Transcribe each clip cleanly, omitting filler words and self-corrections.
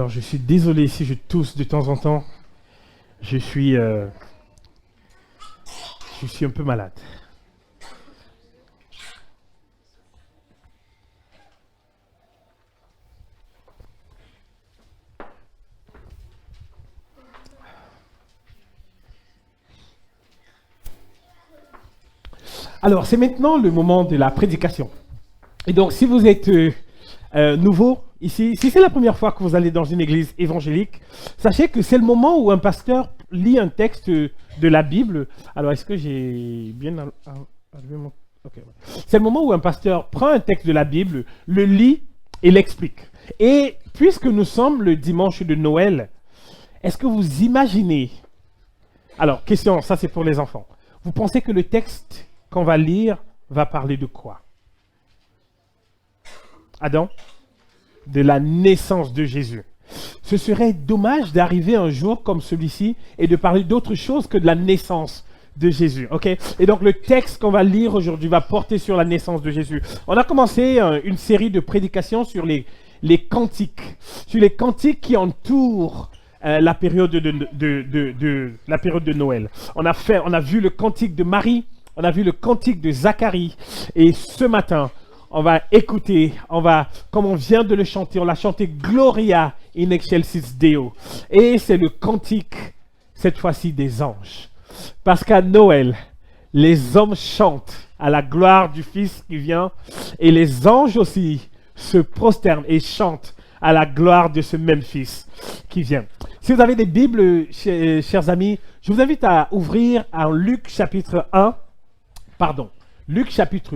Alors, je suis désolé si je tousse de temps en temps. Je suis un peu malade. Alors, c'est maintenant le moment de la prédication. Et donc, si vous êtes nouveau ici, si c'est la première fois que vous allez dans une église évangélique, sachez que c'est le moment où un pasteur lit un texte de la Bible. Alors, est-ce que j'ai bien enlevé mon... Okay, ouais. C'est le moment où un pasteur prend un texte de la Bible, le lit et l'explique. Et puisque nous sommes le dimanche de Noël, est-ce que vous imaginez... Alors, question, ça c'est pour les enfants. Vous pensez que le texte qu'on va lire va parler de quoi? Adam? De la naissance de Jésus. Ce serait dommage d'arriver un jour comme celui-ci et de parler d'autre chose que de la naissance de Jésus. Ok? Et donc le texte qu'on va lire aujourd'hui va porter sur la naissance de Jésus. On a commencé une série de prédications sur les cantiques, sur les cantiques qui entourent la période la période de Noël. On a vu le cantique de Marie, on a vu le cantique de Zacharie, et ce matin, on va écouter, comme on vient de le chanter, on l'a chanté Gloria in excelsis Deo. Et c'est le cantique, cette fois-ci, des anges. Parce qu'à Noël, les hommes chantent à la gloire du Fils qui vient, et les anges aussi se prosternent et chantent à la gloire de ce même Fils qui vient. Si vous avez des Bibles, chers amis, je vous invite à ouvrir à Luc chapitre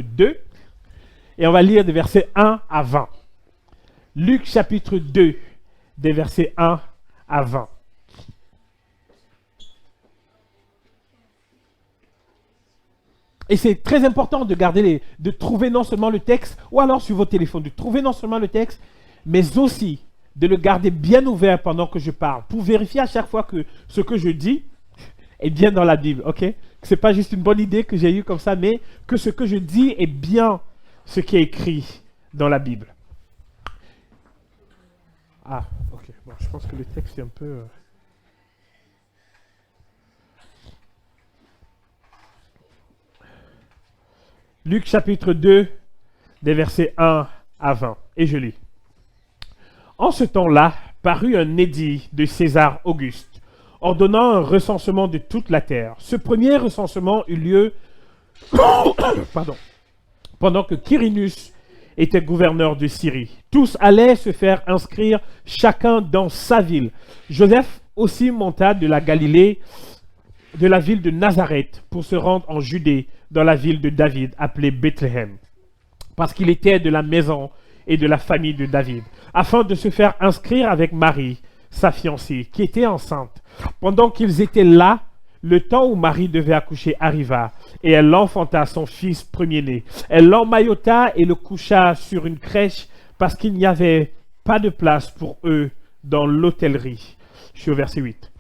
2, et on va lire des versets 1 à 20. Luc chapitre 2, des versets 1 à 20. Et c'est très important de trouver non seulement le texte, ou alors sur vos téléphones, de trouver non seulement le texte, mais aussi de le garder bien ouvert pendant que je parle, pour vérifier à chaque fois que ce que je dis est bien dans la Bible, ok? Que ce n'est pas juste une bonne idée que j'ai eue comme ça, mais que ce que je dis est bien ce qui est écrit dans la Bible. Ah, ok. Bon, je pense que le texte est un peu... Luc chapitre 2, des versets 1 à 20. Et je lis. En ce temps-là, parut un édit de César Auguste, ordonnant un recensement de toute la terre. Ce premier recensement eut lieu pendant que Quirinus était gouverneur de Syrie. Tous allaient se faire inscrire chacun dans sa ville. Joseph aussi monta de la Galilée, de la ville de Nazareth, pour se rendre en Judée, dans la ville de David, appelée Bethléem, parce qu'il était de la maison et de la famille de David, afin de se faire inscrire avec Marie, sa fiancée, qui était enceinte. Pendant qu'ils étaient là, le temps où Marie devait accoucher arriva, et elle enfanta son fils premier-né. Elle l'emmaillota et le coucha sur une crèche, parce qu'il n'y avait pas de place pour eux dans l'hôtellerie. Je suis au verset 8.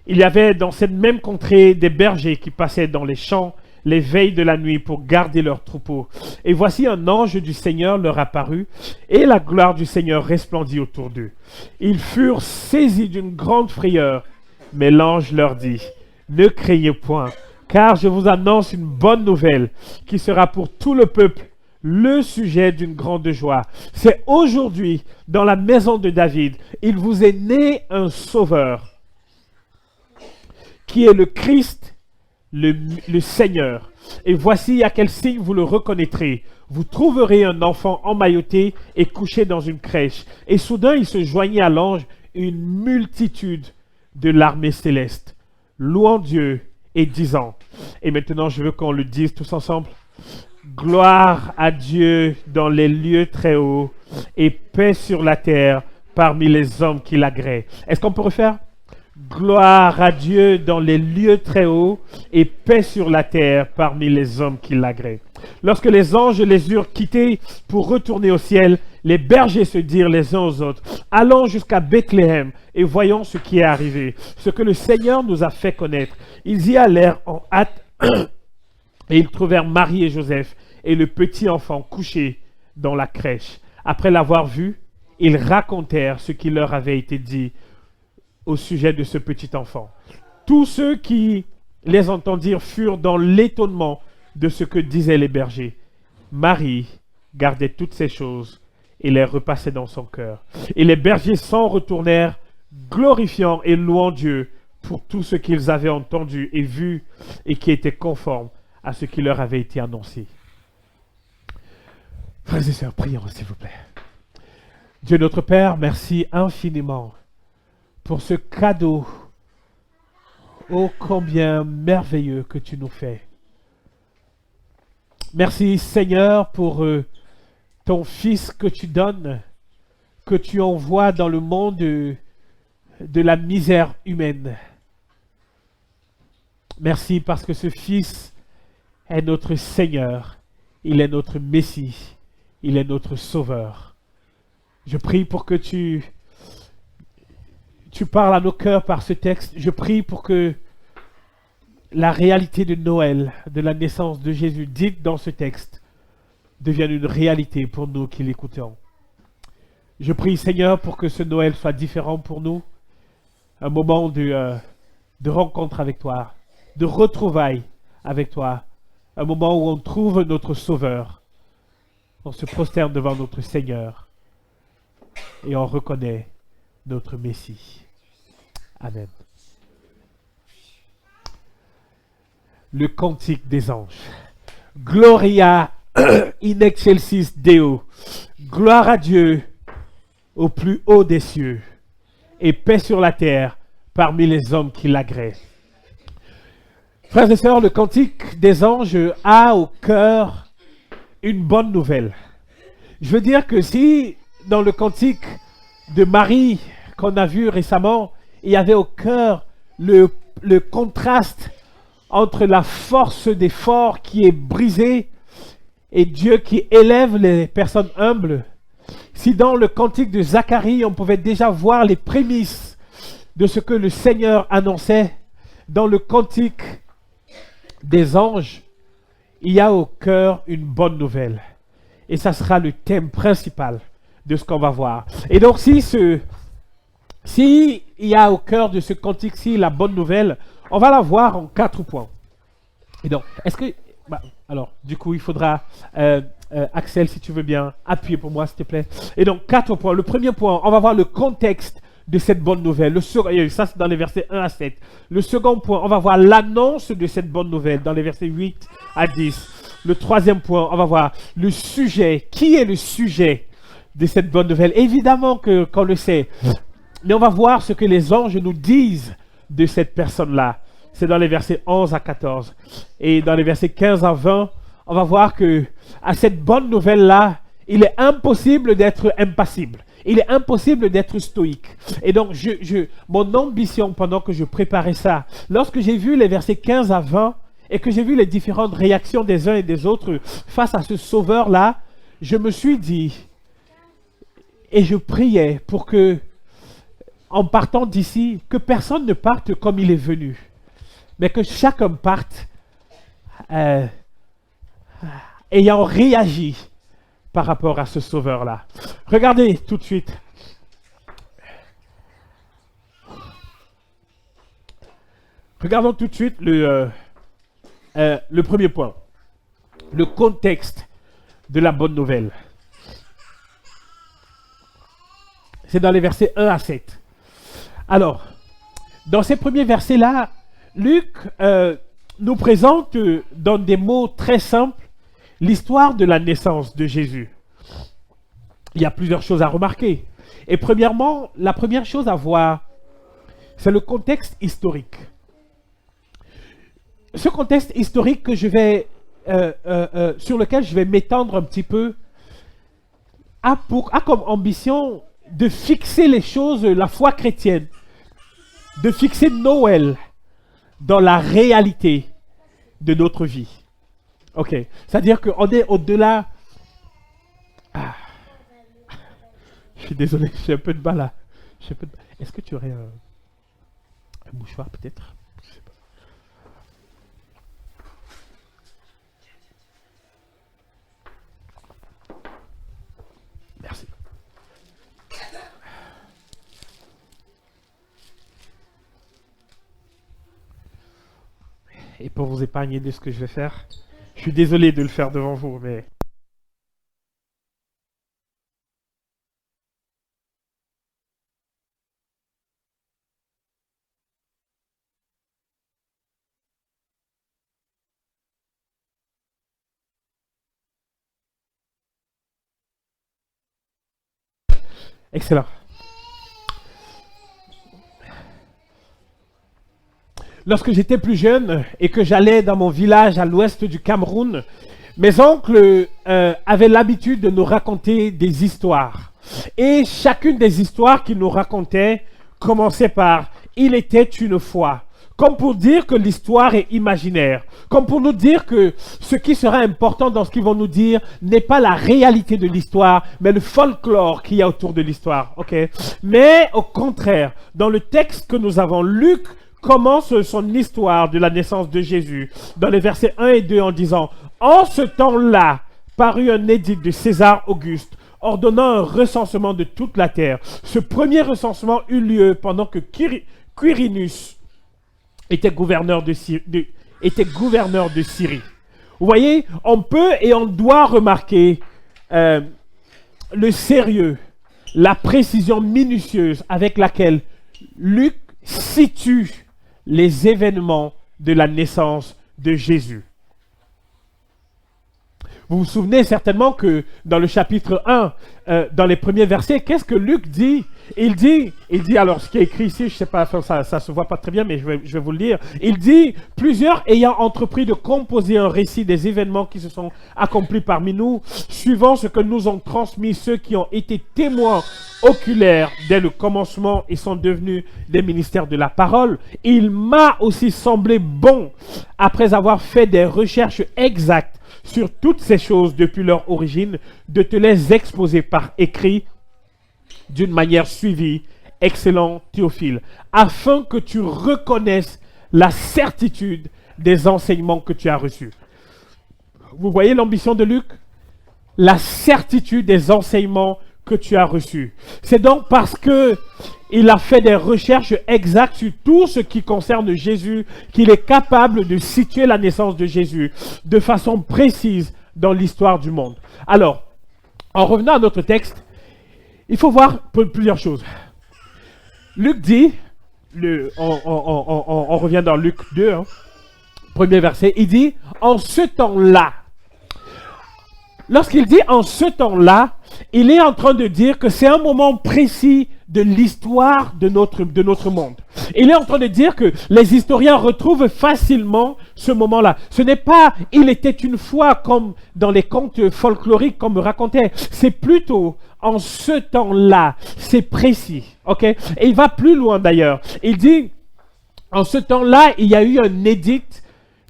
Il y avait dans cette même contrée des bergers qui passaient dans les champs les veilles de la nuit pour garder leurs troupeaux. Et voici un ange du Seigneur leur apparut, et la gloire du Seigneur resplendit autour d'eux. Ils furent saisis d'une grande frayeur, mais l'ange leur dit, « Ne craignez point, car je vous annonce une bonne nouvelle qui sera pour tout le peuple le sujet d'une grande joie. C'est aujourd'hui, dans la maison de David, il vous est né un sauveur, qui est le Christ, le Seigneur. Et voici à quel signe vous le reconnaîtrez. Vous trouverez un enfant emmailloté et couché dans une crèche. Et soudain, il se joignit à l'ange une multitude de l'armée céleste, louant Dieu et disant, et maintenant je veux qu'on le dise tous ensemble, gloire à Dieu dans les lieux très hauts et paix sur la terre parmi les hommes qui l'agréent. Est-ce qu'on peut refaire? Gloire à Dieu dans les lieux très hauts et paix sur la terre parmi les hommes qui l'agréent. Lorsque les anges les eurent quittés pour retourner au ciel, les bergers se dirent les uns aux autres, allons jusqu'à Bethléem et voyons ce qui est arrivé, ce que le Seigneur nous a fait connaître. Ils y allèrent en hâte et ils trouvèrent Marie et Joseph et le petit enfant couché dans la crèche. Après l'avoir vu, ils racontèrent ce qui leur avait été dit au sujet de ce petit enfant. Tous ceux qui les entendirent furent dans l'étonnement de ce que disaient les bergers. Marie gardait toutes ces choses et les repassait dans son cœur. Et les bergers s'en retournèrent, glorifiant et louant Dieu pour tout ce qu'ils avaient entendu et vu et qui était conforme à ce qui leur avait été annoncé. Frères et sœurs, prions s'il vous plaît. Dieu notre Père, merci infiniment pour ce cadeau ô combien merveilleux que tu nous fais. Merci Seigneur pour ton Fils que tu donnes, que tu envoies dans le monde de la misère humaine. Merci parce que ce Fils est notre Seigneur, il est notre Messie, il est notre Sauveur. Je prie pour que tu parles à nos cœurs par ce texte. Je prie pour que la réalité de Noël, de la naissance de Jésus, dite dans ce texte, devienne une réalité pour nous qui l'écoutons. Je prie, Seigneur, pour que ce Noël soit différent pour nous, un moment de rencontre avec toi, de retrouvailles avec toi, un moment où on trouve notre Sauveur. On se prosterne devant notre Seigneur et on reconnaît notre Messie. Amen. Le cantique des anges. Gloria in excelsis Deo. Gloire à Dieu au plus haut des cieux et paix sur la terre parmi les hommes qui l'agréent. Frères et sœurs, le cantique des anges a au cœur une bonne nouvelle. Je veux dire que si dans le cantique de Marie qu'on a vu récemment, il y avait au cœur le contraste entre la force des forts qui est brisée et Dieu qui élève les personnes humbles. Si dans le cantique de Zacharie, on pouvait déjà voir les prémices de ce que le Seigneur annonçait, dans le cantique des anges, il y a au cœur une bonne nouvelle. Et ça sera le thème principal de ce qu'on va voir. Et donc si il y a au cœur de ce cantique-ci la bonne nouvelle, on va la voir en 4 points. Et donc, est-ce que... alors, du coup, il faudra, Axel, si tu veux bien, appuyer pour moi, s'il te plaît. Et donc, 4 points. Le premier point, on va voir le contexte de cette bonne nouvelle. Ça, c'est dans les versets 1 à 7. Le second point, on va voir l'annonce de cette bonne nouvelle dans les versets 8 à 10. Le troisième point, on va voir le sujet. Qui est le sujet de cette bonne nouvelle? Évidemment qu'on le sait. Mais on va voir ce que les anges nous disent de cette personne-là. C'est dans les versets 11 à 14. Et dans les versets 15 à 20, on va voir que à cette bonne nouvelle-là, il est impossible d'être impassible. Il est impossible d'être stoïque. Et donc, mon ambition pendant que je préparais ça, lorsque j'ai vu les versets 15 à 20 et que j'ai vu les différentes réactions des uns et des autres face à ce sauveur-là, je me suis dit, et je priais pour que, en partant d'ici, que personne ne parte comme il est venu, mais que chacun parte ayant réagi par rapport à ce sauveur-là. Regardez tout de suite. Regardons tout de suite le premier point. Le contexte de la bonne nouvelle. C'est dans les versets 1 à 7. Alors, dans ces premiers versets-là, Luc nous présente dans des mots très simples l'histoire de la naissance de Jésus. Il y a plusieurs choses à remarquer. Et premièrement, la première chose à voir, c'est le contexte historique. Ce contexte historique que je vais, sur lequel je vais m'étendre un petit peu, a comme ambition de fixer les choses, la foi chrétienne, de fixer Noël dans la réalité de notre vie. Ok, c'est-à-dire qu'on est au-delà... Ah. Je suis désolé, j'ai un peu de mal là. Est-ce que tu aurais un mouchoir peut-être? Je sais pas. Merci. Et pour vous épargner de ce que je vais faire, je suis désolé de le faire devant vous, mais... Excellent. Lorsque j'étais plus jeune et que j'allais dans mon village à l'ouest du Cameroun, mes oncles avaient l'habitude de nous raconter des histoires. Et chacune des histoires qu'ils nous racontaient commençait par « Il était une fois ». Comme pour dire que l'histoire est imaginaire. Comme pour nous dire que ce qui sera important dans ce qu'ils vont nous dire n'est pas la réalité de l'histoire, mais le folklore qu'il y a autour de l'histoire. Okay? Mais au contraire, dans le texte que nous avons, Luc commence son histoire de la naissance de Jésus dans les versets 1 et 2 en disant « En ce temps-là, parut un édit de César Auguste ordonnant un recensement de toute la terre. Ce premier recensement eut lieu pendant que Quirinus était gouverneur de Syrie. Vous voyez, on peut et on doit remarquer le sérieux, la précision minutieuse avec laquelle Luc situe les événements de la naissance de Jésus. Vous vous souvenez certainement que dans le chapitre 1, dans les premiers versets, qu'est-ce que Luc dit? Il dit, alors ce qui est écrit ici, je ne sais pas, ça ne se voit pas très bien, mais je vais vous le lire. Il dit, plusieurs ayant entrepris de composer un récit des événements qui se sont accomplis parmi nous, suivant ce que nous ont transmis ceux qui ont été témoins oculaires dès le commencement et sont devenus des ministères de la parole, il m'a aussi semblé bon, après avoir fait des recherches exactes sur toutes ces choses depuis leur origine, de te les exposer par écrit d'une manière suivie, excellent Théophile, afin que tu reconnaisses la certitude des enseignements que tu as reçus. Vous voyez l'ambition de Luc? La certitude des enseignements que tu as reçus. C'est donc parce que il a fait des recherches exactes sur tout ce qui concerne Jésus qu'il est capable de situer la naissance de Jésus de façon précise dans l'histoire du monde. Alors, en revenant à notre texte, il faut voir plusieurs choses. Luc dit, on revient dans Luc 2, premier verset, il dit « En ce temps-là ». Lorsqu'il dit « en ce temps-là », il est en train de dire que c'est un moment précis de l'histoire de notre monde. Il est en train de dire que les historiens retrouvent facilement ce moment-là. Ce n'est pas « il était une fois » comme dans les contes folkloriques qu'on me racontait. C'est plutôt « en ce temps-là ». C'est précis. Okay? Et il va plus loin d'ailleurs. Il dit « en ce temps-là, il y a eu un édit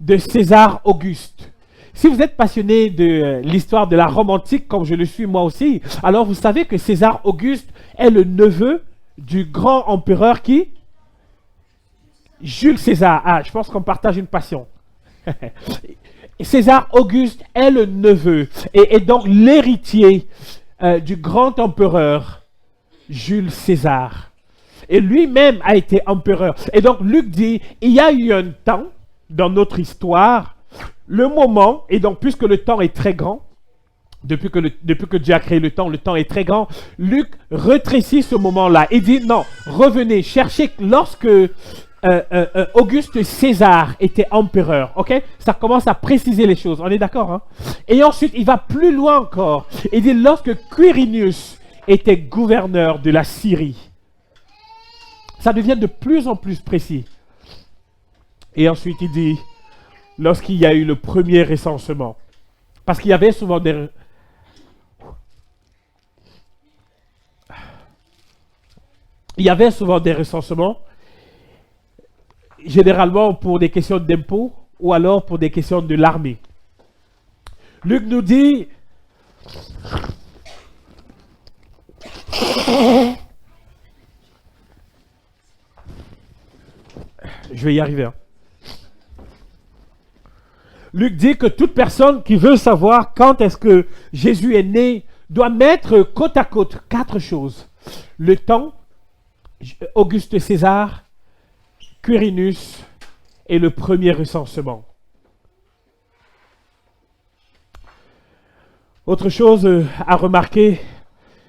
de César Auguste ». Si vous êtes passionné de l'histoire de la Rome antique, comme je le suis moi aussi, alors vous savez que César Auguste est le neveu du grand empereur qui? Jules César. Ah, je pense qu'on partage une passion. César Auguste est le neveu et donc l'héritier du grand empereur Jules César. Et lui-même a été empereur. Et donc Luc dit, il y a eu un temps dans notre histoire, le moment, et donc puisque le temps est très grand, depuis que Dieu a créé le temps est très grand, Luc rétrécit ce moment-là et dit non, revenez, cherchez lorsque Auguste César était empereur, ok? Ça commence à préciser les choses, on est d'accord, hein? Et ensuite, il va plus loin encore, il dit lorsque Quirinus était gouverneur de la Syrie. Ça devient de plus en plus précis. Et ensuite, il dit lorsqu'il y a eu le premier recensement. Parce qu'il y avait souvent des... Il y avait souvent des recensements, généralement pour des questions d'impôts ou alors pour des questions de l'armée. Luc nous dit... Je vais y arriver, hein. Luc dit que toute personne qui veut savoir quand est-ce que Jésus est né doit mettre côte à côte 4 choses. Le temps, Auguste César, Quirinus et le premier recensement. Autre chose à remarquer,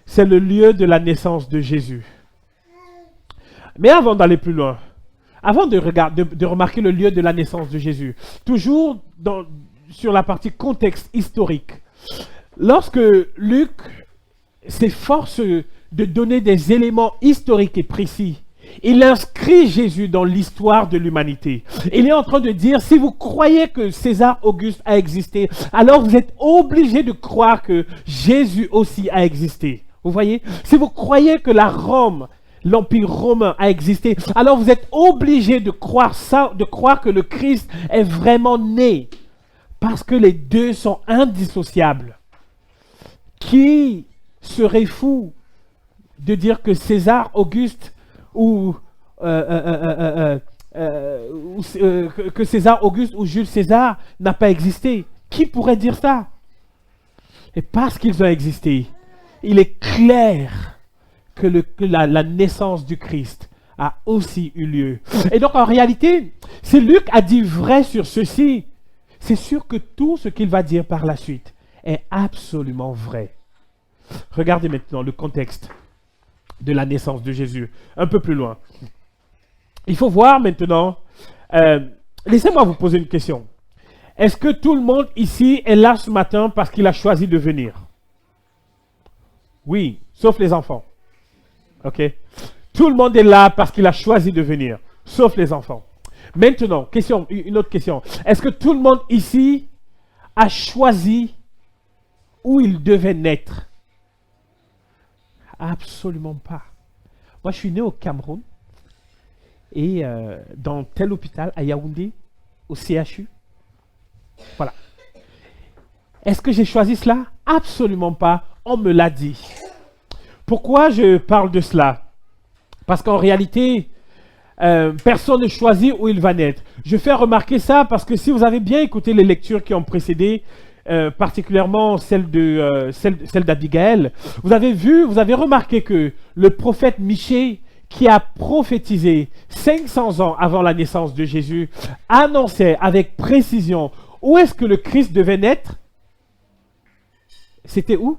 c'est le lieu de la naissance de Jésus. Mais avant d'aller plus loin, avant de remarquer le lieu de la naissance de Jésus, toujours sur la partie contexte historique, lorsque Luc s'efforce de donner des éléments historiques et précis, il inscrit Jésus dans l'histoire de l'humanité. Il est en train de dire, si vous croyez que César Auguste a existé, alors vous êtes obligé de croire que Jésus aussi a existé. Vous voyez? Si vous croyez que l'Empire romain a existé, alors vous êtes obligé de croire ça, de croire que le Christ est vraiment né. Parce que les deux sont indissociables. Qui serait fou de dire que César Auguste que César Auguste ou Jules César n'a pas existé? Qui pourrait dire ça? Et parce qu'ils ont existé, il est clair que la naissance du Christ a aussi eu lieu. Et donc en réalité, si Luc a dit vrai sur ceci, c'est sûr que tout ce qu'il va dire par la suite est absolument vrai. Regardez maintenant le contexte de la naissance de Jésus, un peu plus loin. Il faut voir maintenant, laissez-moi vous poser une question. Est-ce que tout le monde ici est là ce matin parce qu'il a choisi de venir? Oui, sauf les enfants. Ok? Tout le monde est là parce qu'il a choisi de venir, sauf les enfants. Maintenant, une autre question. Est-ce que tout le monde ici a choisi où il devait naître? Absolument pas. Moi, je suis né au Cameroun et dans tel hôpital à Yaoundé, au CHU. Voilà. Est-ce que j'ai choisi cela? Absolument pas. On me l'a dit. Pourquoi je parle de cela? Parce qu'en réalité, personne ne choisit où il va naître. Je fais remarquer ça parce que si vous avez bien écouté les lectures qui ont précédé, particulièrement celle d'Abigaël, vous avez remarqué que le prophète Michée, qui a prophétisé 500 ans avant la naissance de Jésus, annonçait avec précision où est-ce que le Christ devait naître. C'était où?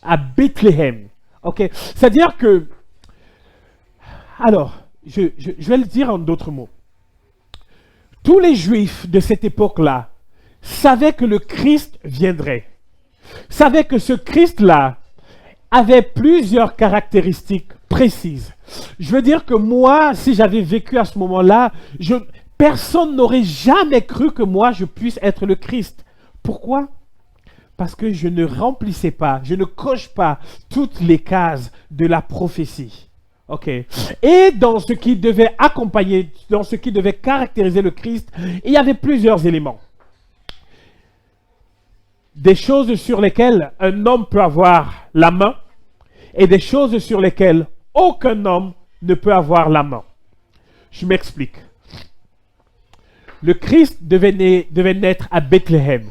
À Bethléem. Ok. C'est-à-dire que, alors, je vais le dire en d'autres mots. Tous les Juifs de cette époque-là savaient que le Christ viendrait. Savaient que ce Christ-là avait plusieurs caractéristiques précises. Je veux dire que moi, si j'avais vécu à ce moment-là, personne n'aurait jamais cru que moi, je puisse être le Christ. Pourquoi? Parce que je ne remplissais pas, je ne coche pas toutes les cases de la prophétie. Ok. Et dans ce qui devait accompagner, dans ce qui devait caractériser le Christ, il y avait plusieurs éléments. Des choses sur lesquelles un homme peut avoir la main et des choses sur lesquelles aucun homme ne peut avoir la main. Je m'explique. Le Christ devait naître à Bethléem.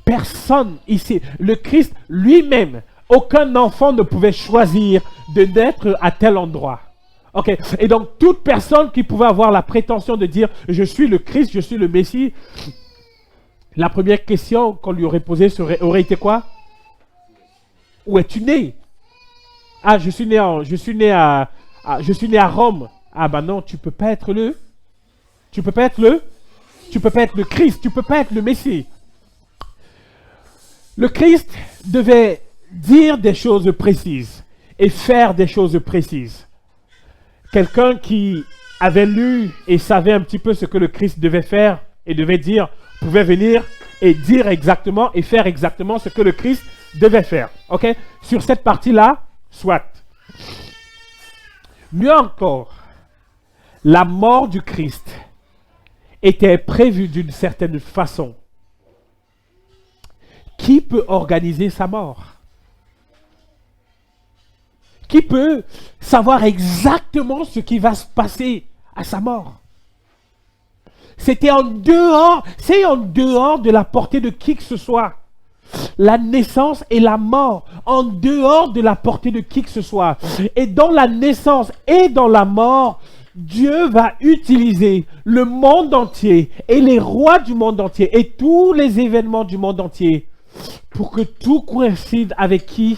Personne ici, le Christ lui-même, aucun enfant ne pouvait choisir de naître à tel endroit. Ok. Et donc, toute personne qui pouvait avoir la prétention de dire « Je suis le Christ, je suis le Messie », la première question qu'on lui aurait posée aurait été quoi? Où es-tu né? Ah, je suis né à Rome. Ah ben non, tu peux pas être le Christ, tu peux pas être le Messie. Le Christ devait dire des choses précises et faire des choses précises. Quelqu'un qui avait lu et savait un petit peu ce que le Christ devait faire et devait dire, pouvait venir et dire exactement et faire exactement ce que le Christ devait faire. Ok? Sur cette partie-là, soit. Mieux encore, la mort du Christ était prévue d'une certaine façon. Qui peut organiser sa mort? Qui peut savoir exactement ce qui va se passer à sa mort? C'est en dehors de la portée de qui que ce soit. La naissance et la mort, en dehors de la portée de qui que ce soit. Et dans la naissance et dans la mort Dieu va utiliser le monde entier et les rois du monde entier et tous les événements du monde entier pour que tout coïncide avec qui?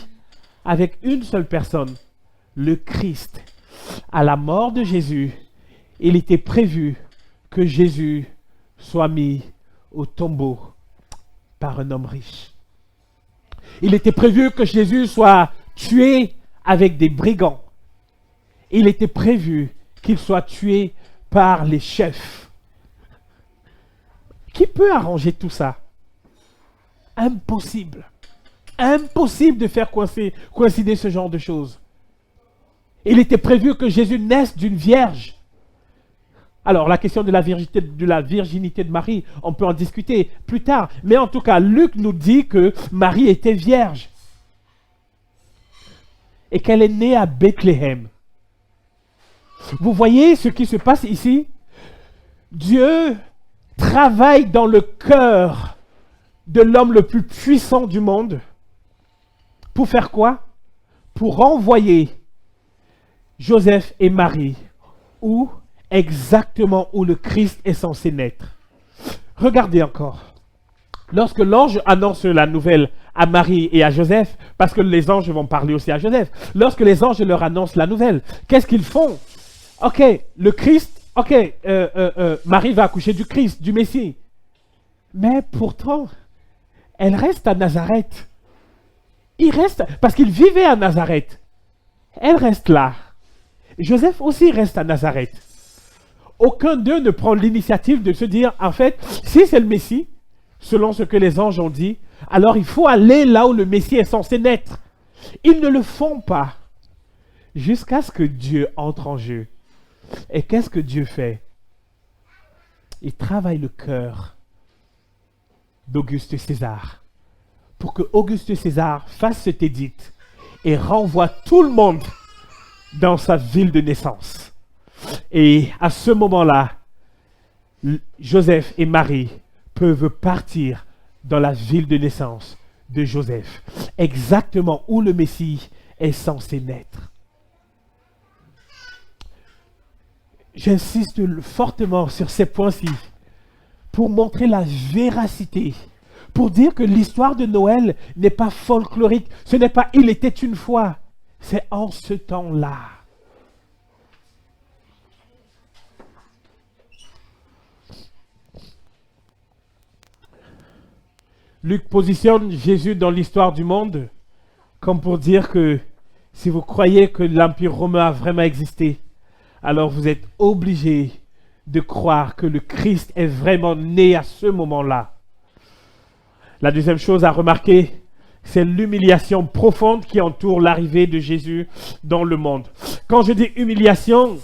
Avec une seule personne, le Christ. À la mort de Jésus, il était prévu que Jésus soit mis au tombeau par un homme riche. Il était prévu que Jésus soit tué avec des brigands. Il était prévu qu'il soit tué par les chefs. Qui peut arranger tout ça? Impossible. Impossible de faire coïncider ce genre de choses. Il était prévu que Jésus naisse d'une vierge. Alors, la question de la virginité de Marie, on peut en discuter plus tard. Mais en tout cas, Luc nous dit que Marie était vierge. Et qu'elle est née à Bethléem. Vous voyez ce qui se passe ici? Dieu travaille dans le cœur de l'homme le plus puissant du monde. Pour faire quoi? Pour renvoyer Joseph et Marie exactement où le Christ est censé naître. Regardez encore. Lorsque l'ange annonce la nouvelle à Marie et à Joseph, parce que les anges vont parler aussi à Joseph, lorsque les anges leur annoncent la nouvelle, qu'est-ce qu'ils font? Ok, le Christ, Marie va accoucher du Christ, du Messie. Mais pourtant, elle reste à Nazareth. Il reste, parce qu'il vivait à Nazareth. Elle reste là. Joseph aussi reste à Nazareth. Aucun d'eux ne prend l'initiative de se dire, en fait, si c'est le Messie, selon ce que les anges ont dit, alors il faut aller là où le Messie est censé naître. Ils ne le font pas. Jusqu'à ce que Dieu entre en jeu. Et qu'est-ce que Dieu fait? Il travaille le cœur d'Auguste César pour que Auguste César fasse cet édit et renvoie tout le monde dans sa ville de naissance. Et à ce moment-là, Joseph et Marie peuvent partir dans la ville de naissance de Joseph, exactement où le Messie est censé naître. J'insiste fortement sur ces points-ci pour montrer la véracité, pour dire que l'histoire de Noël n'est pas folklorique. Ce n'est pas « il était une fois », c'est en ce temps-là. Luc positionne Jésus dans l'histoire du monde comme pour dire que si vous croyez que l'Empire romain a vraiment existé, alors vous êtes obligé de croire que le Christ est vraiment né à ce moment-là. La deuxième chose à remarquer, c'est l'humiliation profonde qui entoure l'arrivée de Jésus dans le monde. Quand je dis humiliation,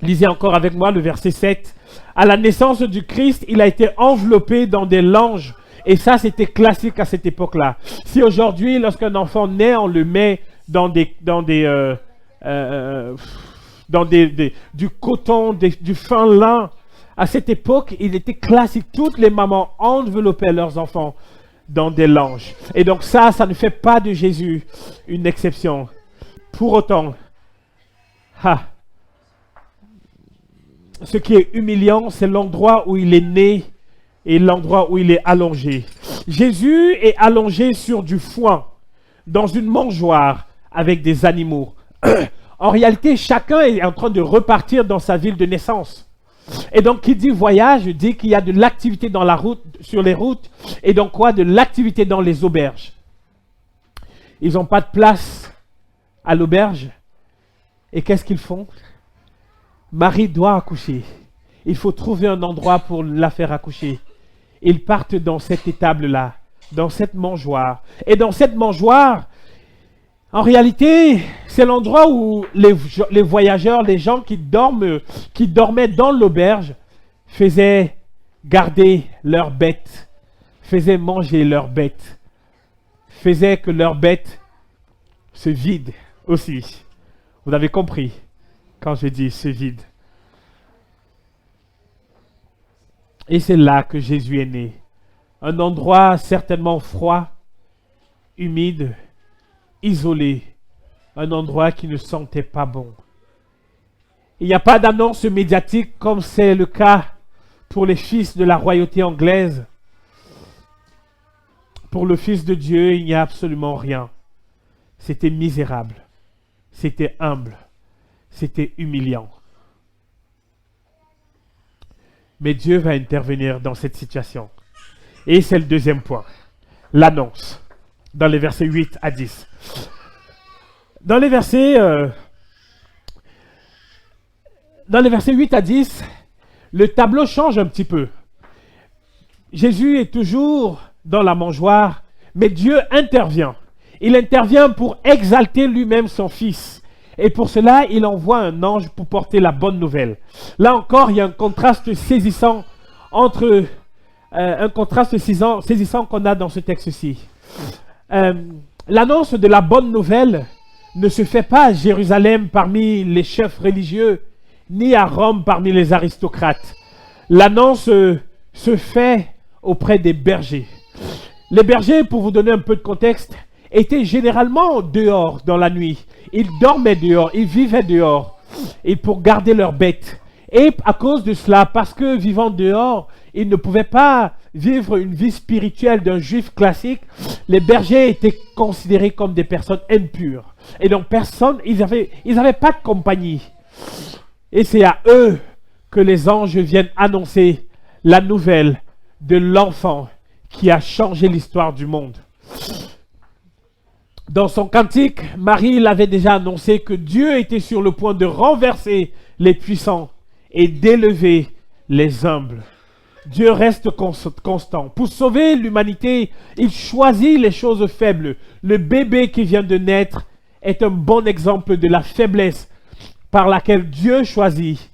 lisez encore avec moi le verset 7. À la naissance du Christ, il a été enveloppé dans des langes. Et ça, c'était classique à cette époque-là. Si aujourd'hui, lorsqu'un enfant naît, on le met dans du coton, du fin lin. À cette époque, il était classique. Toutes les mamans enveloppaient leurs enfants dans des langes. Et donc ça ne fait pas de Jésus une exception. Pour autant, ce qui est humiliant, c'est l'endroit où il est né et l'endroit où il est allongé. Jésus est allongé sur du foin, dans une mangeoire avec des animaux. En réalité, chacun est en train de repartir dans sa ville de naissance. Et donc, qui dit voyage, dit qu'il y a de l'activité dans la route, sur les routes, et donc quoi? De l'activité dans les auberges. Ils n'ont pas de place à l'auberge. Et qu'est-ce qu'ils font? Marie doit accoucher. Il faut trouver un endroit pour la faire accoucher. Ils partent dans cette étable-là, dans cette mangeoire. Et dans cette mangeoire, en réalité, c'est l'endroit où les voyageurs, les gens qui dormaient dans l'auberge, faisaient garder leurs bêtes, faisaient manger leurs bêtes, faisaient que leurs bêtes se vident aussi. Vous avez compris quand je dis se vide. Et c'est là que Jésus est né. Un endroit certainement froid, humide, isolé, un endroit qui ne sentait pas bon. Il n'y a pas d'annonce médiatique comme c'est le cas pour les fils de la royauté anglaise. Pour le Fils de Dieu, il n'y a absolument rien. C'était misérable. C'était humble. C'était humiliant. Mais Dieu va intervenir dans cette situation. Et c'est le deuxième point. L'annonce. Dans les versets 8 à 10. Dans les versets 8 à 10, le tableau change un petit peu. Jésus est toujours dans la mangeoire, mais Dieu intervient. Il intervient pour exalter lui-même son Fils. Et pour cela, il envoie un ange pour porter la bonne nouvelle. Là encore, il y a un contraste saisissant entre saisissant qu'on a dans ce texte-ci. L'annonce de la bonne nouvelle ne se fait pas à Jérusalem parmi les chefs religieux, ni à Rome parmi les aristocrates. L'annonce se fait auprès des bergers. Les bergers, pour vous donner un peu de contexte, étaient généralement dehors dans la nuit. Ils dormaient dehors, ils vivaient dehors, et pour garder leurs bêtes. Et à cause de cela, parce que vivant dehors, ils ne pouvaient pas vivre une vie spirituelle d'un juif classique, les bergers étaient considérés comme des personnes impures. Et donc ils n'avaient pas de compagnie. Et c'est à eux que les anges viennent annoncer la nouvelle de l'enfant qui a changé l'histoire du monde. Dans son cantique, Marie l'avait déjà annoncé que Dieu était sur le point de renverser les puissants et d'élever les humbles. Dieu reste constant. Pour sauver l'humanité, il choisit les choses faibles. Le bébé qui vient de naître est un bon exemple de la faiblesse par laquelle Dieu choisit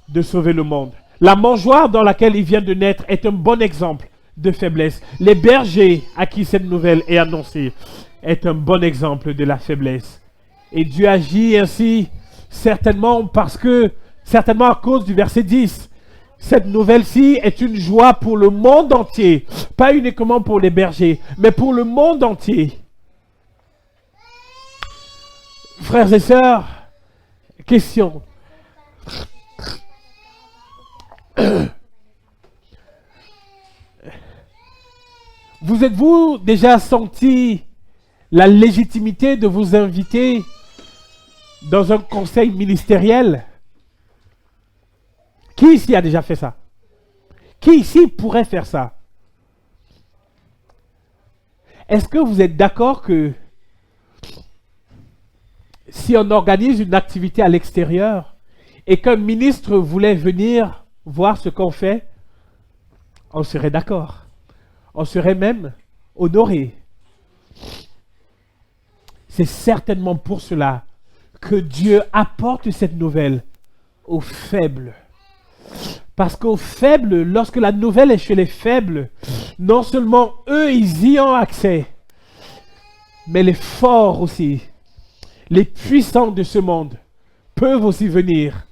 de sauver le monde. La mangeoire dans laquelle il vient de naître est un bon exemple de faiblesse. Les bergers à qui cette nouvelle est annoncée est un bon exemple de la faiblesse. Et Dieu agit ainsi certainement à cause du verset 10. Cette nouvelle-ci est une joie pour le monde entier, pas uniquement pour les bergers, mais pour le monde entier. Frères et sœurs, question. Vous êtes-vous déjà senti la légitimité de vous inviter dans un conseil ministériel? Qui ici a déjà fait ça? Qui ici pourrait faire ça? Est-ce que vous êtes d'accord que si on organise une activité à l'extérieur et qu'un ministre voulait venir voir ce qu'on fait, on serait d'accord? On serait même honoré. C'est certainement pour cela que Dieu apporte cette nouvelle aux faibles. Parce qu'aux faibles, lorsque la nouvelle est chez les faibles, non seulement eux, ils y ont accès, mais les forts aussi, les puissants de ce monde, peuvent aussi venir.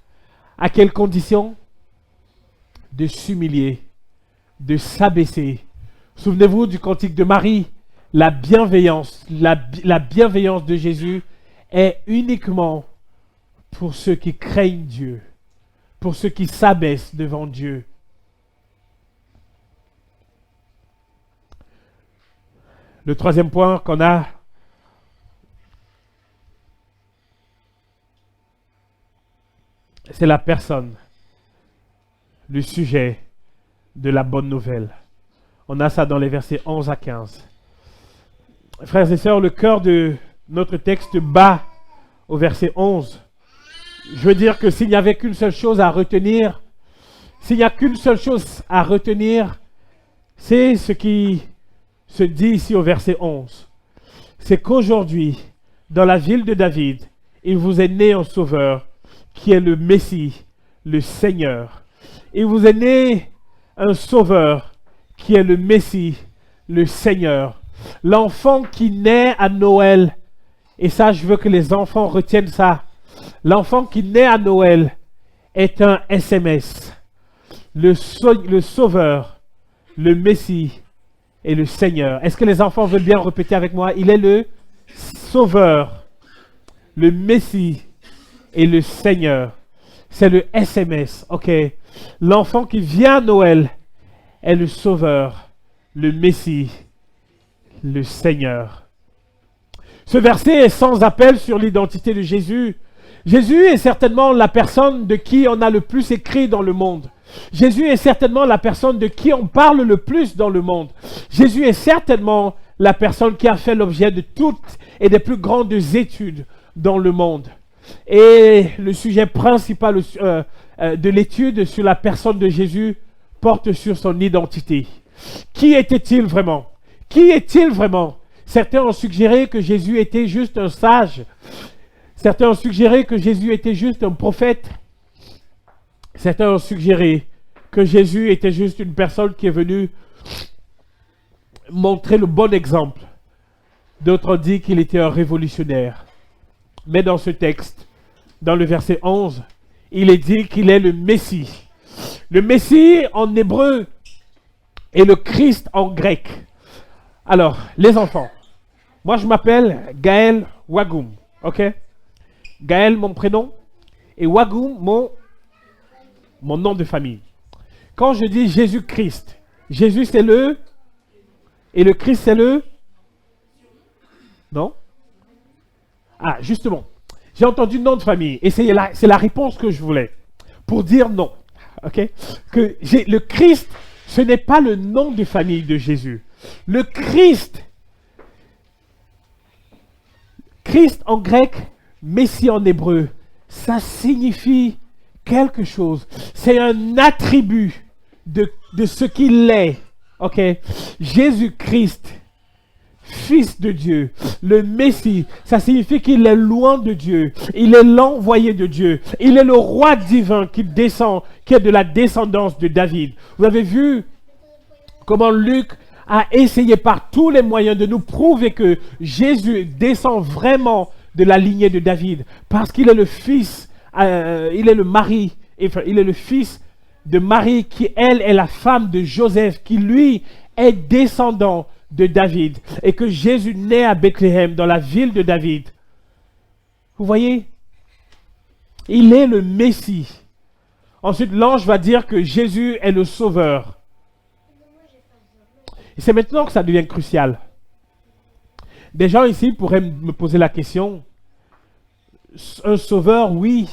À quelles conditions? De s'humilier, de s'abaisser. Souvenez-vous du cantique de Marie, la bienveillance de Jésus est uniquement pour ceux qui craignent Dieu, pour ceux qui s'abaissent devant Dieu. Le troisième point qu'on a, c'est la personne, le sujet de la bonne nouvelle. On a ça dans les versets 11 à 15. Frères et sœurs, le cœur de notre texte bat au verset 11. Je veux dire que s'il n'y avait qu'une seule chose à retenir, c'est ce qui se dit ici au verset 11. C'est qu'aujourd'hui, dans la ville de David, il vous est né un sauveur qui est le Messie, le Seigneur. Il vous est né un sauveur qui est le Messie, le Seigneur. L'enfant qui naît à Noël, et ça je veux que les enfants retiennent ça, l'enfant qui naît à Noël est un SMS. Le sauveur, le Messie et le Seigneur. Est-ce que les enfants veulent bien répéter avec moi? Il est le sauveur, le Messie est le Seigneur. C'est le SMS, ok? L'enfant qui vient à Noël est le Sauveur, le Messie, le Seigneur. Ce verset est sans appel sur l'identité de Jésus. Jésus est certainement la personne de qui on a le plus écrit dans le monde. Jésus est certainement la personne de qui on parle le plus dans le monde. Jésus est certainement la personne qui a fait l'objet de toutes et des plus grandes études dans le monde. Et le sujet principal de l'étude sur la personne de Jésus porte sur son identité. Qui était-il vraiment? Qui est-il vraiment? Certains ont suggéré que Jésus était juste un sage. Certains ont suggéré que Jésus était juste un prophète. Certains ont suggéré que Jésus était juste une personne qui est venue montrer le bon exemple. D'autres ont dit qu'il était un révolutionnaire. Mais dans ce texte, dans le verset 11, il est dit qu'il est le Messie. Le Messie en hébreu et le Christ en grec. Alors, les enfants, moi je m'appelle Gaël Wagoum, ok? Gaël, mon prénom, et Wagoum, mon nom de famille. Quand je dis Jésus-Christ, Jésus c'est le, et le Christ c'est le, non? Ah, justement, j'ai entendu nom de famille, et c'est la réponse que je voulais, pour dire non, ok? Que le Christ, ce n'est pas le nom de famille de Jésus. Le Christ, Christ en grec, Messie en hébreu, ça signifie quelque chose. C'est un attribut de ce qu'il est. Ok? Jésus-Christ, Fils de Dieu, le Messie, ça signifie qu'il est loin de Dieu. Il est l'envoyé de Dieu. Il est le roi divin qui descend, qui est de la descendance de David. Vous avez vu comment Luc a essayé par tous les moyens de nous prouver que Jésus descend vraiment de la lignée de David, parce qu'il est le fils, il est le mari, enfin, il est le fils de Marie, qui elle est la femme de Joseph, qui lui est descendant de David, et que Jésus naît à Bethléem, dans la ville de David. Vous voyez? Il est le Messie. Ensuite, l'ange va dire que Jésus est le Sauveur. Et c'est maintenant que ça devient crucial. Des gens ici pourraient me poser la question, un sauveur, oui,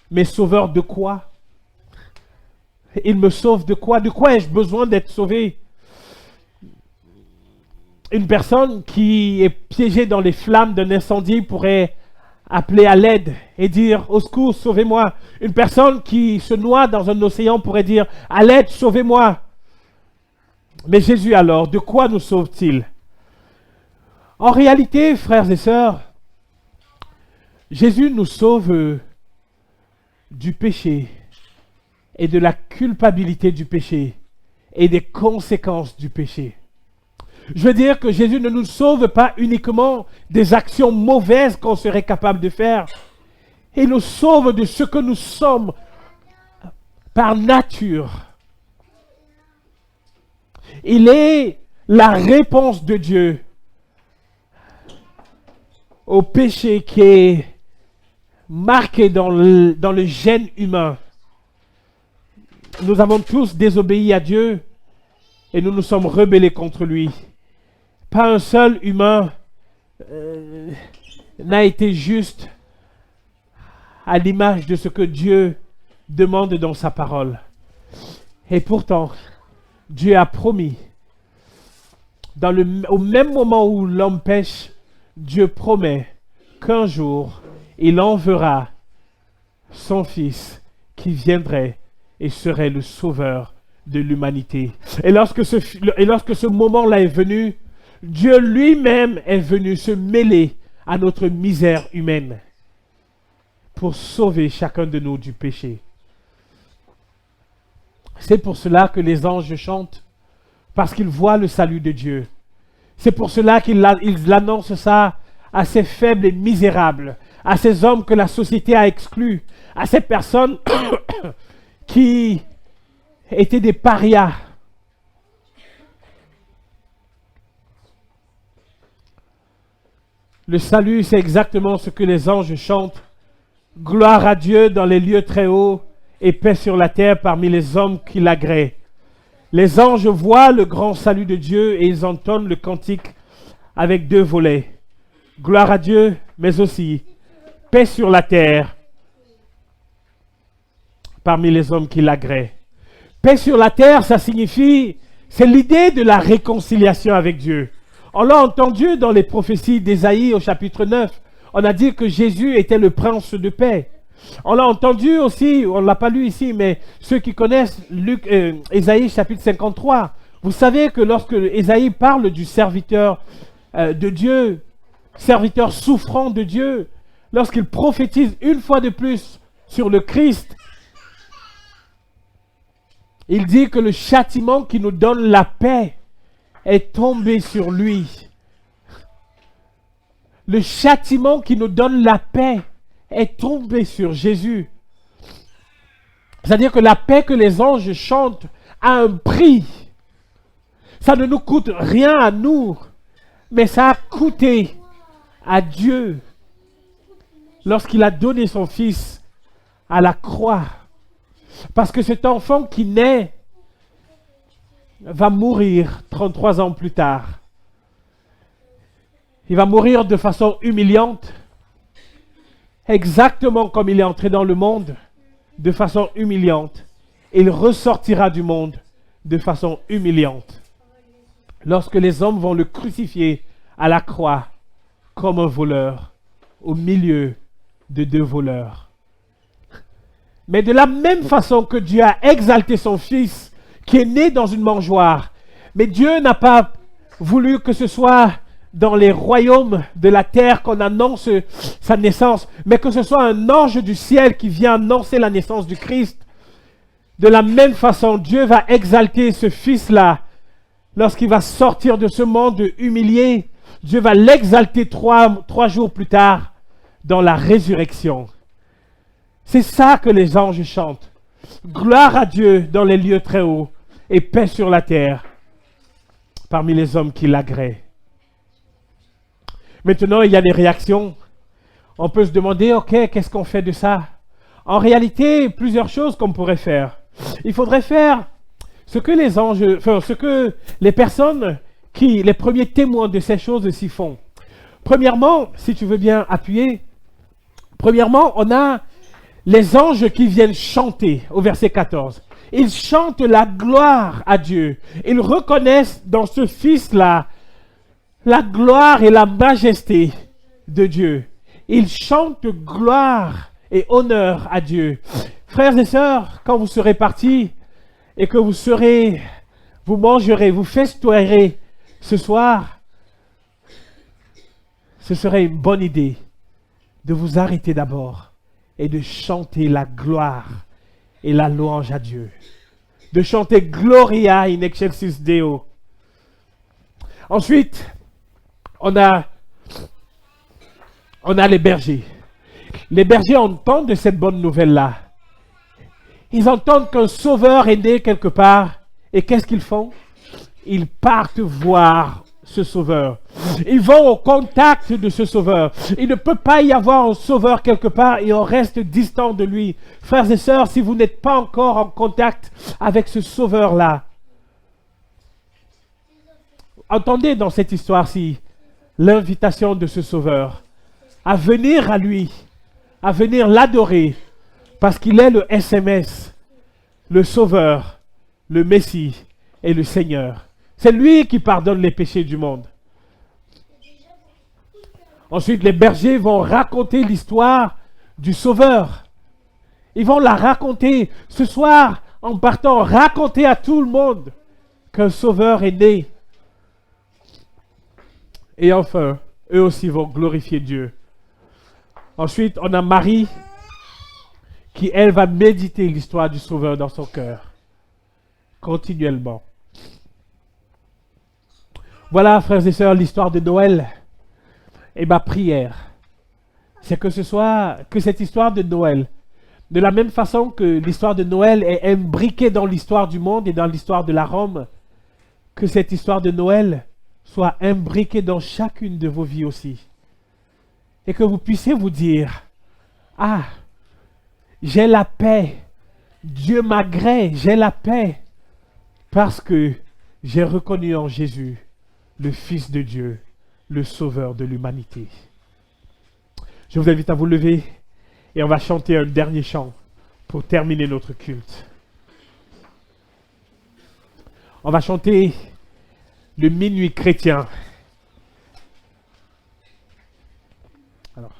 mais sauveur de quoi? Il me sauve de quoi? De quoi ai-je besoin d'être sauvé? Une personne qui est piégée dans les flammes d'un incendie pourrait appeler à l'aide et dire « Au secours, sauvez-moi ». Une personne qui se noie dans un océan pourrait dire « À l'aide, sauvez-moi ». Mais Jésus alors, de quoi nous sauve-t-il? En réalité, frères et sœurs, Jésus nous sauve du péché et de la culpabilité du péché et des conséquences du péché. Je veux dire que Jésus ne nous sauve pas uniquement des actions mauvaises qu'on serait capable de faire. Il nous sauve de ce que nous sommes par nature. Il est la réponse de Dieu au péché qui est marqué dans le gène humain. Nous avons tous désobéi à Dieu et nous nous sommes rebellés contre lui. Pas un seul humain n'a été juste à l'image de ce que Dieu demande dans sa parole. Et pourtant, Dieu a promis, au même moment où l'homme pêche, Dieu promet qu'un jour, il enverra son Fils qui viendrait et serait le sauveur de l'humanité. Et lorsque ce moment-là est venu, Dieu lui-même est venu se mêler à notre misère humaine pour sauver chacun de nous du péché. C'est pour cela que les anges chantent, parce qu'ils voient le salut de Dieu. C'est pour cela qu'ils annoncent ça à ces faibles et misérables, à ces hommes que la société a exclus, à ces personnes qui étaient des parias. Le salut, c'est exactement ce que les anges chantent Gloire à Dieu dans les lieux très hauts et paix sur la terre parmi les hommes qui l'agréent. Les anges voient le grand salut de Dieu et ils entonnent le cantique avec 2 volets. Gloire à Dieu, mais aussi paix sur la terre parmi les hommes qui l'agréent. Paix sur la terre, ça signifie, c'est l'idée de la réconciliation avec Dieu. On l'a entendu dans les prophéties d'Ésaïe au chapitre 9. On a dit que Jésus était le prince de paix. On l'a entendu aussi, on ne l'a pas lu ici, mais ceux qui connaissent Ésaïe chapitre 53, vous savez que lorsque Ésaïe parle du serviteur de Dieu, serviteur souffrant de Dieu, lorsqu'il prophétise une fois de plus sur le Christ, il dit que le châtiment qui nous donne la paix est tombé sur lui. Le châtiment qui nous donne la paix est tombé sur Jésus. C'est-à-dire que la paix que les anges chantent a un prix. Ça ne nous coûte rien à nous, mais ça a coûté à Dieu lorsqu'il a donné son Fils à la croix. Parce que cet enfant qui naît va mourir 33 ans plus tard. Il va mourir de façon humiliante, exactement comme il est entré dans le monde, de façon humiliante. Il ressortira du monde de façon humiliante. Lorsque les hommes vont le crucifier à la croix comme un voleur, au milieu de 2 voleurs. Mais de la même façon que Dieu a exalté son Fils, qui est né dans une mangeoire, mais Dieu n'a pas voulu que ce soit dans les royaumes de la terre qu'on annonce sa naissance, mais que ce soit un ange du ciel qui vient annoncer la naissance du Christ. De la même façon, Dieu va exalter ce Fils-là lorsqu'il va sortir de ce monde humilié. Dieu va l'exalter 3 jours plus tard dans la résurrection. C'est ça que les anges chantent. Gloire à Dieu dans les lieux très hauts et paix sur la terre parmi les hommes qui l'agréent. Maintenant, il y a des réactions. On peut se demander, ok, qu'est-ce qu'on fait de ça? En réalité, plusieurs choses qu'on pourrait faire. Il faudrait faire ce que les anges, ce que les personnes les premiers témoins de ces choses s'y font. Premièrement, si tu veux bien appuyer, premièrement, on a les anges qui viennent chanter au verset 14. Ils chantent la gloire à Dieu. Ils reconnaissent dans ce Fils-là la gloire et la majesté de Dieu. Ils chantent gloire et honneur à Dieu. Frères et sœurs, quand vous serez partis et que vous mangerez, vous festoierez ce soir, ce serait une bonne idée de vous arrêter d'abord et de chanter la gloire et la louange à Dieu. De chanter Gloria in excelsis Deo. Ensuite, on a les bergers. Les bergers entendent de cette bonne nouvelle-là. Ils entendent qu'un sauveur est né quelque part. Et qu'est-ce qu'ils font? Ils partent voir ce sauveur. Ils vont au contact de ce sauveur. Il ne peut pas y avoir un sauveur quelque part et on reste distant de lui. Frères et sœurs, si vous n'êtes pas encore en contact avec ce sauveur-là, entendez dans cette histoire-ci l'invitation de ce sauveur à venir à lui, à venir l'adorer, parce qu'il est le SMS, le sauveur, le Messie et le Seigneur. C'est lui qui pardonne les péchés du monde. Ensuite, les bergers vont raconter l'histoire du sauveur. Ils vont la raconter ce soir en partant raconter à tout le monde qu'un sauveur est né. Et enfin, eux aussi vont glorifier Dieu. Ensuite, on a Marie qui, elle, va méditer l'histoire du sauveur dans son cœur continuellement. Voilà, frères et sœurs, l'histoire de Noël. Et ma prière, c'est que cette histoire de Noël, de la même façon que l'histoire de Noël est imbriquée dans l'histoire du monde et dans l'histoire de la Rome, que cette histoire de Noël soit imbriquée dans chacune de vos vies aussi. Et que vous puissiez vous dire, ah, J'ai la paix. Dieu m'agrée, j'ai la paix. Parce que j'ai reconnu en Jésus le Fils de Dieu, le Sauveur de l'humanité. Je vous invite à vous lever et on va chanter un dernier chant pour terminer notre culte. On va chanter le minuit chrétien. Alors.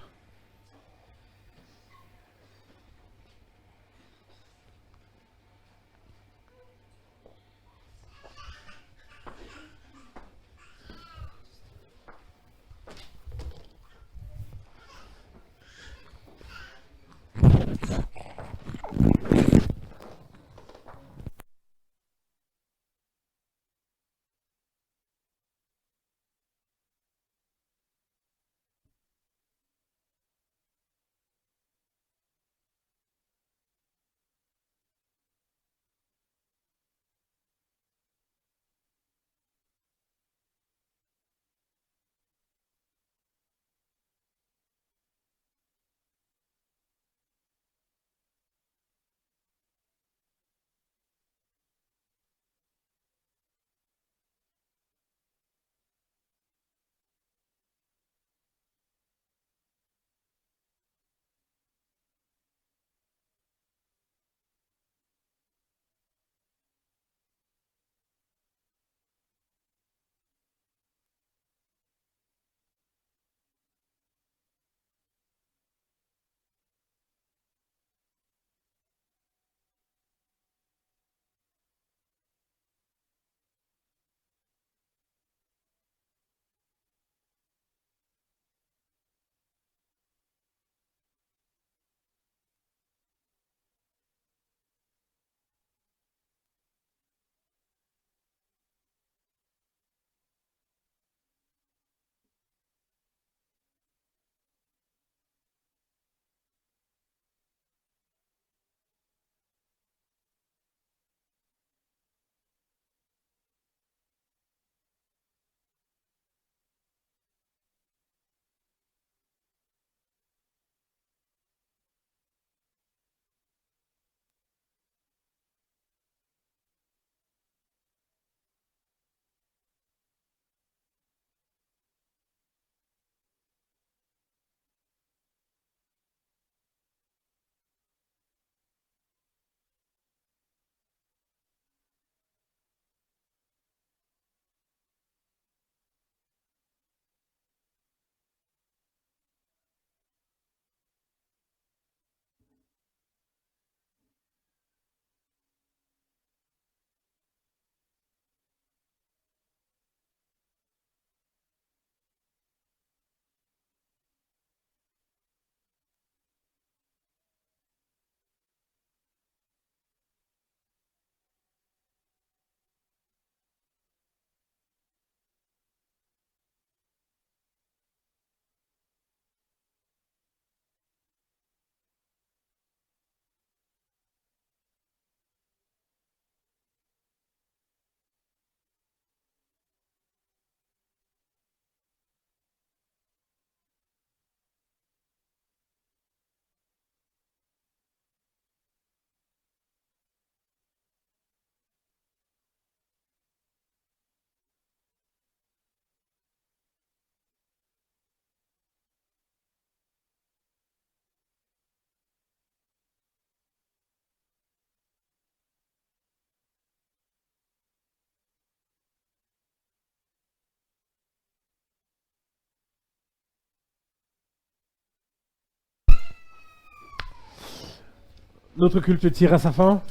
Notre culte tire à sa fin.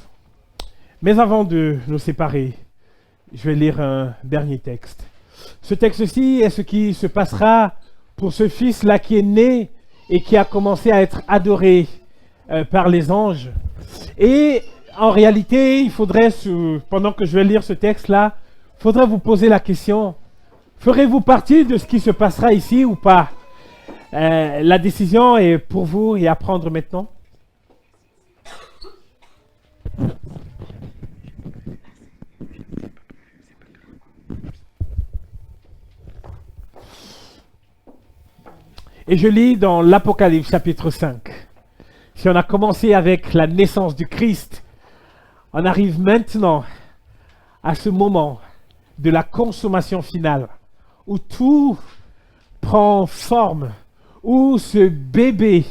Mais avant de nous séparer, je vais lire un dernier texte. Ce texte-ci est ce qui se passera pour ce fils-là qui est né et qui a commencé à être adoré par les anges. Et en réalité, il faudrait, pendant que je vais lire ce texte-là, il faudrait vous poser la question, ferez-vous partie de ce qui se passera ici ou pas? La décision est pour vous et à prendre maintenant. Et je lis dans l'Apocalypse chapitre 5. Si on a commencé avec la naissance du Christ, on arrive maintenant à ce moment de la consommation finale, où tout prend forme, où ce bébé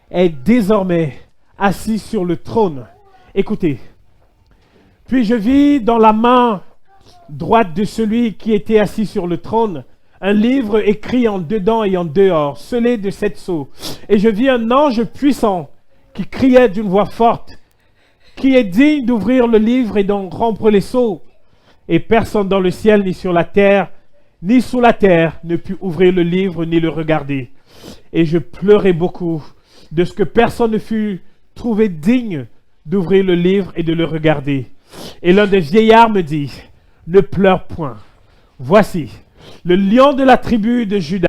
est désormais assis sur le trône. Écoutez, puis je vis dans la main droite de celui qui était assis sur le trône un livre écrit en dedans et en dehors, scellé de 7 sceaux. Et je vis un ange puissant qui criait d'une voix forte, qui est digne d'ouvrir le livre et d'en rompre les sceaux. Et personne dans le ciel, ni sur la terre, ni sous la terre, ne put ouvrir le livre ni le regarder. Et je pleurais beaucoup de ce que personne ne fut trouvé digne d'ouvrir le livre et de le regarder. Et l'un des vieillards me dit, ne pleure point. Voici, le lion de la tribu de Juda,